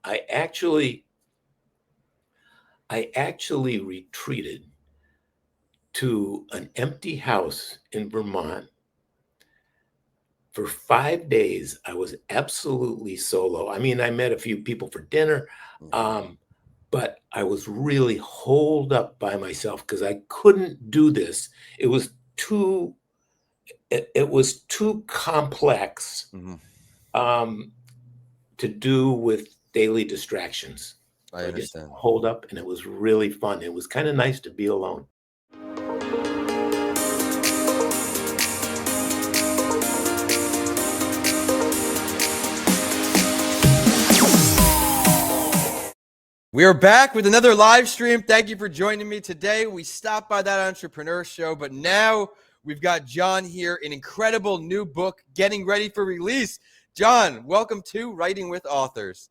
I actually retreated to an empty house in Vermont. For 5 days, I was absolutely solo. I mean, I met a few people for dinner, but I was really holed up by myself because I couldn't do this. It was too complex to do with daily distractions. I So I just understand. holed up, and it was really fun. It was kind of nice to be alone. We are back with another live stream. Thank you for joining me today. We stopped by that entrepreneur show, but now we've got John here, an incredible new book getting ready for release. John, welcome to Writing with Authors.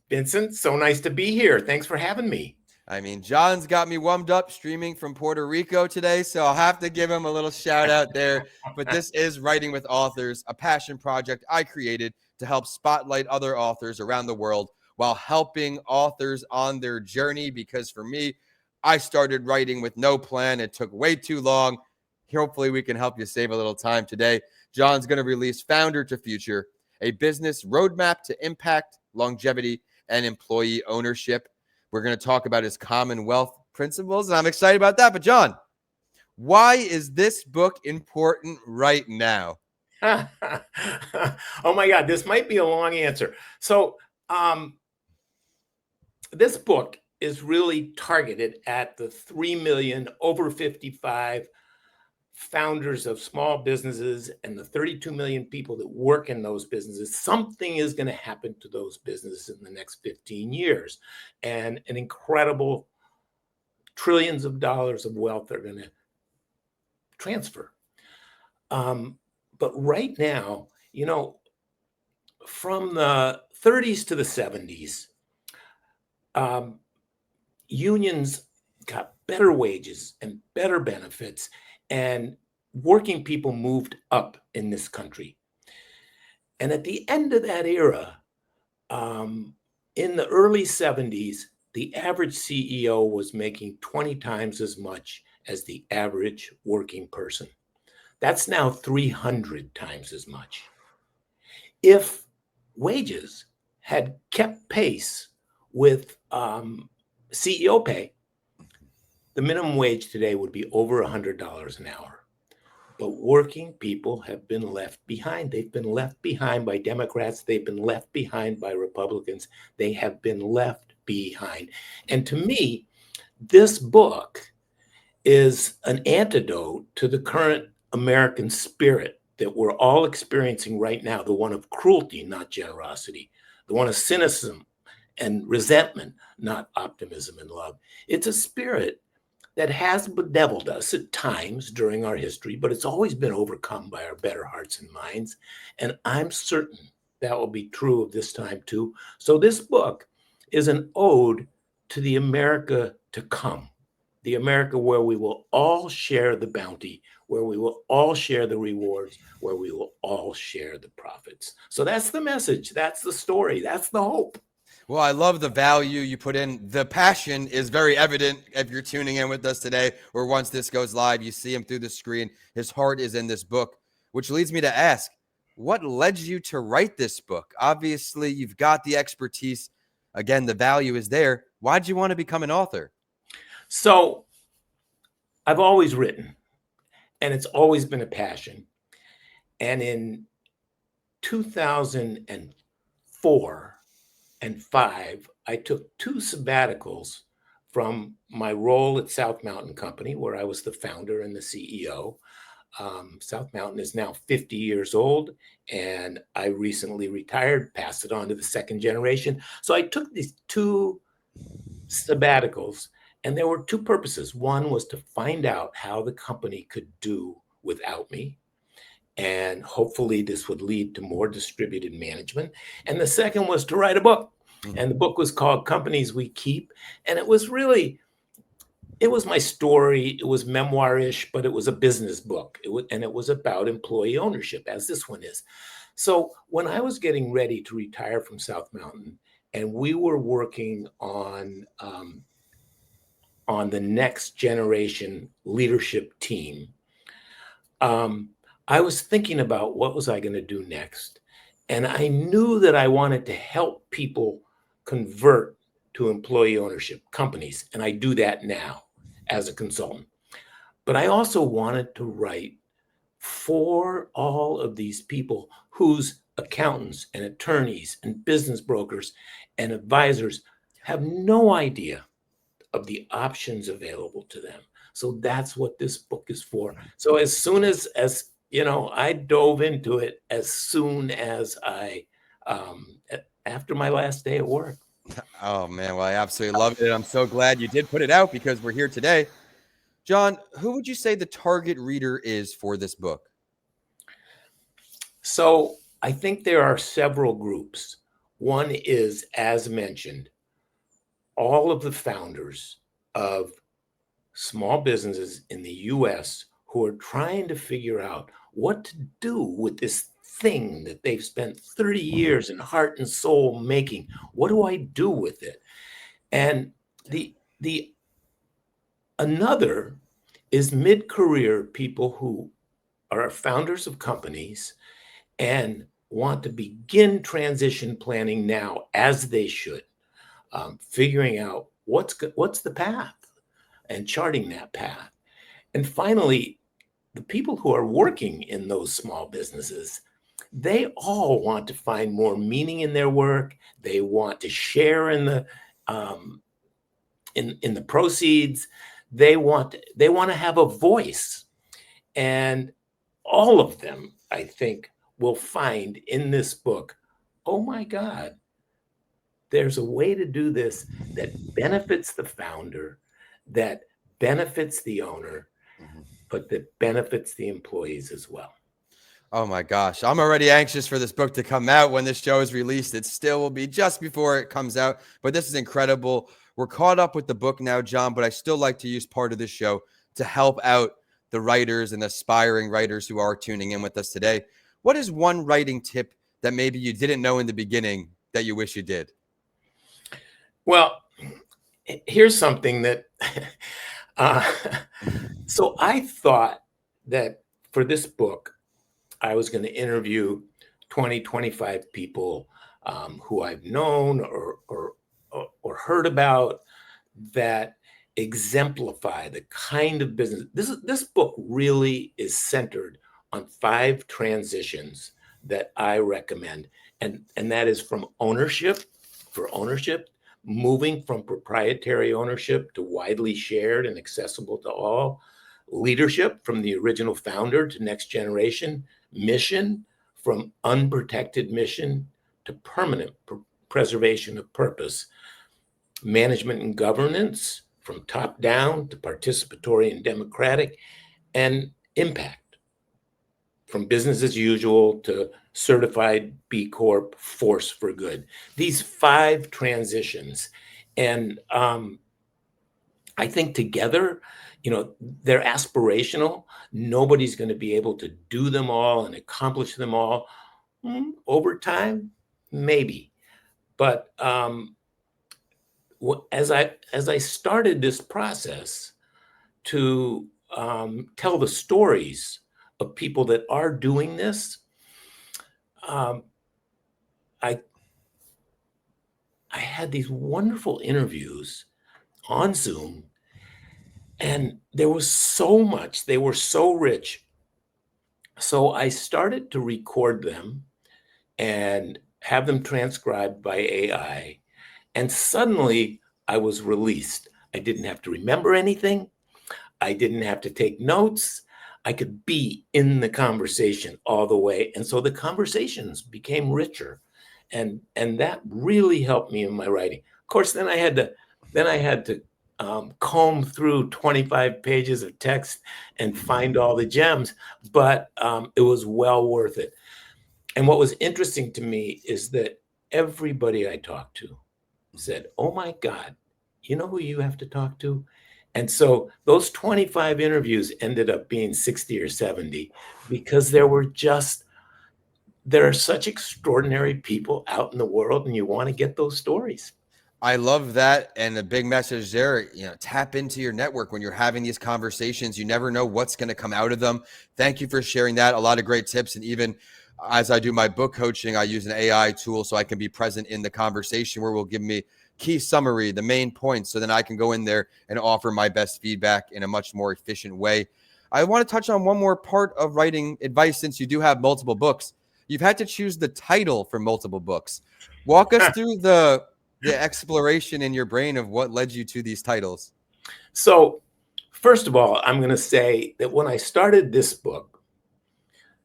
Vincent, so nice to be here. Thanks for having me. I mean, John's got me warmed up streaming from Puerto Rico today, so I'll have to give him a little shout out there. But this is Writing with Authors, a passion project I created to help spotlight other authors around the world while helping authors on their journey. Because for me, I started writing with no plan. It took way too long. Hopefully, we can help you save a little time today. John's going to release Founder to Future, a business roadmap to impact, longevity, and employee ownership. We're going to talk about his Commonwealth principles, and I'm excited about that. But John, why is this book important right now? Oh my God, this might be a long answer. So this book is really targeted at the 3 million over 55 founders of small businesses and the 32 million people that work in those businesses. Something is going to happen to those businesses in the next 15 years. And an incredible trillions of dollars of wealth are going to transfer. But right now, you know, from the 30s to the 70s, unions got better wages and better benefits, and working people moved up in this country. And at the end of that era, in the early 70s, the average CEO was making 20 times as much as the average working person. That's now 300 times as much. If wages had kept pace with CEO pay, the minimum wage today would be over $100 an hour. But working people have been left behind. They've been left behind by Democrats. They've been left behind by Republicans. They have been left behind. And to me, this book is an antidote to the current American spirit that we're all experiencing right now, the one of cruelty, not generosity, the one of cynicism and resentment, not optimism and love. It's a spirit that has bedeviled us at times during our history, but it's always been overcome by our better hearts and minds. And I'm certain that will be true of this time too. So this book is an ode to the America to come, the America where we will all share the bounty, where we will all share the rewards, where we will all share the profits. So that's the message. That's the story. That's the hope. Well, I love the value you put in. The passion is very evident if you're tuning in with us today, or once this goes live, you see him through the screen. His heart is in this book, which leads me to ask, what led you to write this book? Obviously, you've got the expertise. Again, the value is there. Why'd you want to become an author? So I've always written, and it's always been a passion. And in 2004 and 5, I took 2 sabbaticals from my role at South Mountain Company, where I was the founder and the CEO. South Mountain is now 50 years old, and I recently retired, passed it on to the second generation. So I took these 2 sabbaticals, and there were 2 purposes. One was to find out how the company could do without me, and hopefully this would lead to more distributed management. And the second was to write a book. And the book was called Companies We Keep. And it was my story. It was memoir-ish, but it was a business book. It was about employee ownership, as this one is. So when I was getting ready to retire from South Mountain and we were working on the next generation leadership team. I was thinking about what was I going to do next, and I knew that I wanted to help people convert to employee ownership companies, and I do that now as a consultant. But I also wanted to write for all of these people whose accountants and attorneys and business brokers and advisors have no idea of the options available to them. So that's what this book is for. So as soon as I dove into it as soon as after my last day at work. Oh man, well, I absolutely love it. I'm so glad you did put it out because we're here today. John, who would you say the target reader is for this book? So I think there are several groups. One is, as mentioned, all of the founders of small businesses in the US who are trying to figure out what to do with this thing that they've spent 30 years in heart and soul making. What do I do with it? And the another is mid-career people who are founders of companies and want to begin transition planning now, as they should, figuring out what's the path and charting that path. And finally, the people who are working in those small businesses, they all want to find more meaning in their work. They want to share in the in the proceeds. They want to have a voice, and all of them, I think, will find in this book, oh my God, there's a way to do this that benefits the founder, that benefits the owner, but that benefits the employees as well. Oh my gosh, I'm already anxious for this book to come out when this show is released. It still will be just before it comes out, but this is incredible. We're caught up with the book now, John, but I still like to use part of this show to help out the writers and aspiring writers who are tuning in with us today. What is one writing tip that maybe you didn't know in the beginning that you wish you did? Well, here's something that so I thought that for this book, I was going to interview 20, 25 people who I've known or heard about that exemplify the kind of business. This book really is centered on 5 transitions that I recommend, and that is from ownership, moving from proprietary ownership to widely shared and accessible to all, leadership from the original founder to next generation, mission from unprotected mission to permanent preservation of purpose, management and governance from top down to participatory and democratic, and impact from business as usual to certified B Corp force for good. These 5 transitions, and I think together, they're aspirational. Nobody's going to be able to do them all and accomplish them all over time, maybe. But as I started this process to tell the stories of people that are doing this, I had these wonderful interviews on Zoom, and there was so much. They were so rich. So I started to record them and have them transcribed by AI. And suddenly I was released. I didn't have to remember anything. I didn't have to take notes. I could be in the conversation all the way. And so the conversations became richer. And that really helped me in my writing. Of course, then I had to comb through 25 pages of text and find all the gems, but it was well worth it. And what was interesting to me is that everybody I talked to said, oh my God, you know who you have to talk to? And so those 25 interviews ended up being 60 or 70 because there there are such extraordinary people out in the world, and you want to get those stories. I love that. And the big message there, tap into your network when you're having these conversations. You never know what's going to come out of them. Thank you for sharing that. A lot of great tips. And even as I do my book coaching, I use an AI tool so I can be present in the conversation where will give me key summary, the main points, so then I can go in there and offer my best feedback in a much more efficient way. I want to touch on one more part of writing advice since you do have multiple books. You've had to choose the title for multiple books. Walk us through the exploration in your brain of what led you to these titles. So, first of all, I'm going to say that when I started this book,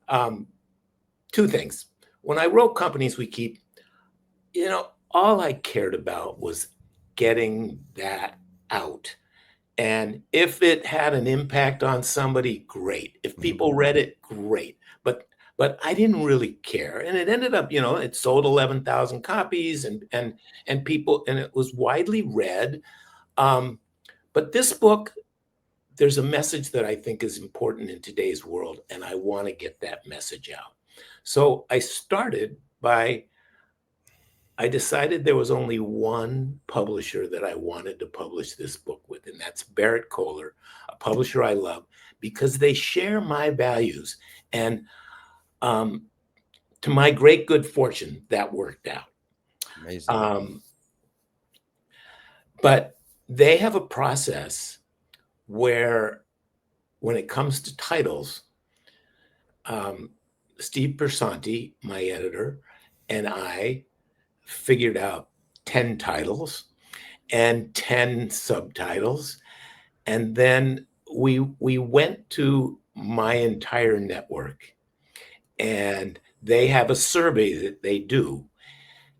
two things. When I wrote Companies We Keep, all I cared about was getting that out. And if it had an impact on somebody, great. If people read it, great. But I didn't really care. And it ended up, it sold 11,000 copies and people, and it was widely read. But this book, there's a message that I think is important in today's world, and I want to get that message out. So I started by, I decided there was only one publisher that I wanted to publish this book with, and that's Barrett Kohler, a publisher I love, because they share my values. And to my great good fortune, that worked out. Amazing. But they have a process where, when it comes to titles, Steve Persanti, my editor, and I figured out 10 titles and 10 subtitles. And then we went to my entire network, and they have a survey that they do.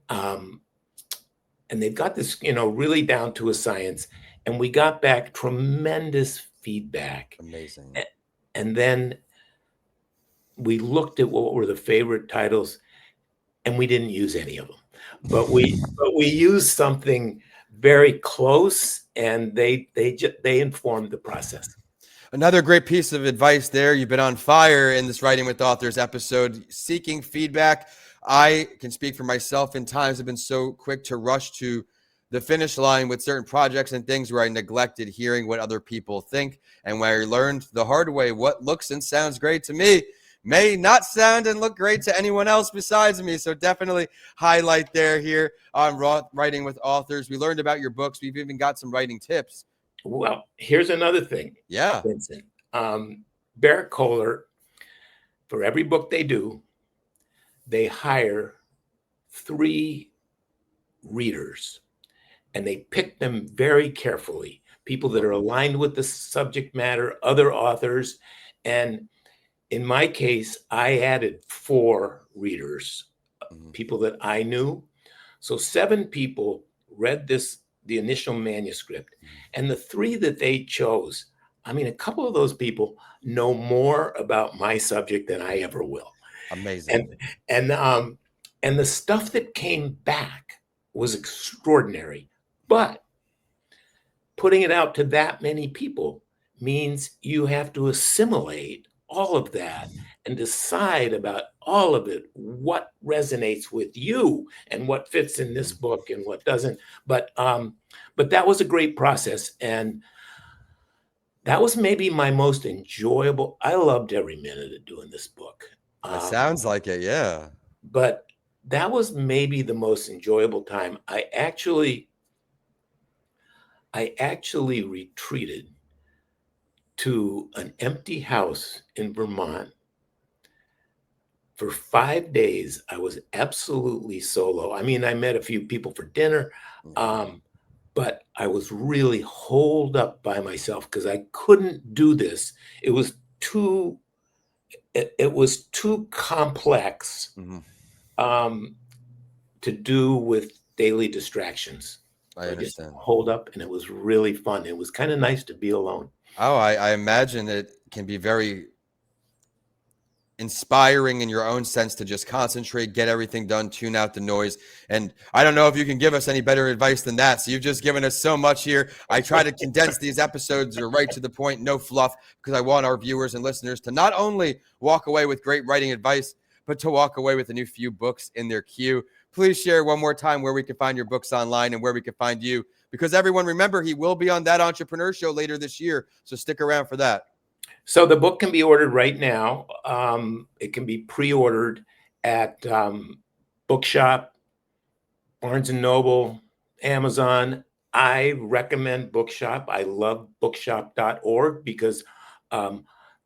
And they've got this, really down to a science. And we got back tremendous feedback. Amazing. And then we looked at what were the favorite titles, and we didn't use any of them. But we used something very close, and they informed the process. Another great piece of advice there. You've been on fire in this Writing with Authors episode, seeking feedback. I can speak for myself. In times I've been so quick to rush to the finish line with certain projects and things where I neglected hearing what other people think. And where I learned the hard way, what looks and sounds great to me may not sound and look great to anyone else besides me. So definitely highlight there here on Writing with Authors. We learned about your books. We've even got some writing tips. Well, here's another thing. Yeah. Vincent. Barrett Kohler, for every book they do, they hire 3 readers, and they pick them very carefully. People that are aligned with the subject matter, other authors. And in my case, I added 4 readers, people that I knew. So 7 people read the initial manuscript, and the 3 that they chose, a couple of those people know more about my subject than I ever will. Amazing. And the stuff that came back was extraordinary. But putting it out to that many people means you have to assimilate all of that and decide about all of it, what resonates with you and what fits in this book and what doesn't. But that was a great process, and that was maybe my most enjoyable. I loved every minute of doing this book. It sounds like it, yeah. But that was maybe the most enjoyable time. I actually retreated to an empty house in Vermont. For 5 days, I was absolutely solo. I met a few people for dinner, but I was really holed up by myself because I couldn't do this. It was too complex to do with daily distractions. I understand. Just hold up, and it was really fun. It was kind of nice to be alone. Oh, I imagine it can be very inspiring in your own sense to just concentrate, get everything done, tune out the noise. And I don't know if you can give us any better advice than that. So you've just given us so much here. I try to condense these episodes or right to the point, no fluff, because I want our viewers and listeners to not only walk away with great writing advice, but to walk away with a new few books in their queue. Please share one more time where we can find your books online and where we can find you. Because everyone, remember, he will be on That Entrepreneur Show later this year. So stick around for that. So the book can be ordered right now. It can be pre-ordered at Bookshop, Barnes & Noble, Amazon. I recommend Bookshop. I love bookshop.org because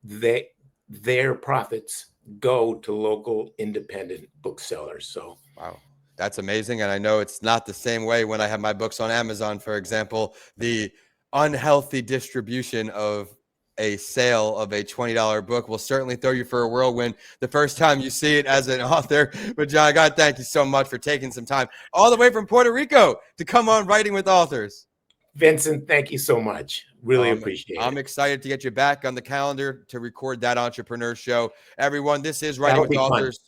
their profits go to local independent booksellers. So wow, that's amazing. And I know it's not the same way when I have my books on Amazon, for example. The unhealthy distribution of a sale of a $20 book will certainly throw you for a whirlwind the first time you see it as an author. But John, God, thank you so much for taking some time all the way from Puerto Rico to come on Writing with Authors. Vincent, thank you so much. Really appreciate it. I'm excited to get you back on the calendar to record That Entrepreneur Show. Everyone, this is Writing with Authors.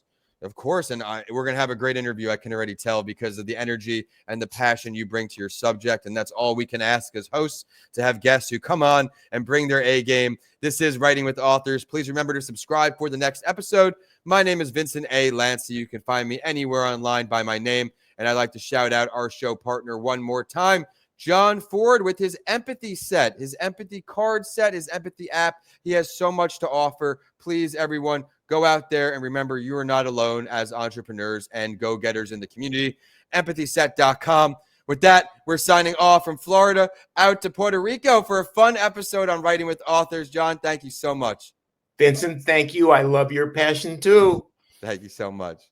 Of course, and we're going to have a great interview, I can already tell, because of the energy and the passion you bring to your subject, and that's all we can ask as hosts, to have guests who come on and bring their A game. This is Writing with Authors. Please remember to subscribe for the next episode. My name is Vincent A. Lancey. You can find me anywhere online by my name, and I'd like to shout out our show partner one more time, John Ford, with his empathy set, his empathy card set, his empathy app. He has so much to offer. Please, everyone, go out there and remember you are not alone as entrepreneurs and go-getters in the community. Empathyset.com. With that, we're signing off from Florida out to Puerto Rico for a fun episode on Writing with Authors. John, thank you so much. Vincent, thank you. I love your passion too. Thank you so much.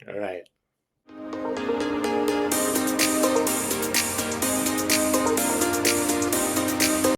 All right.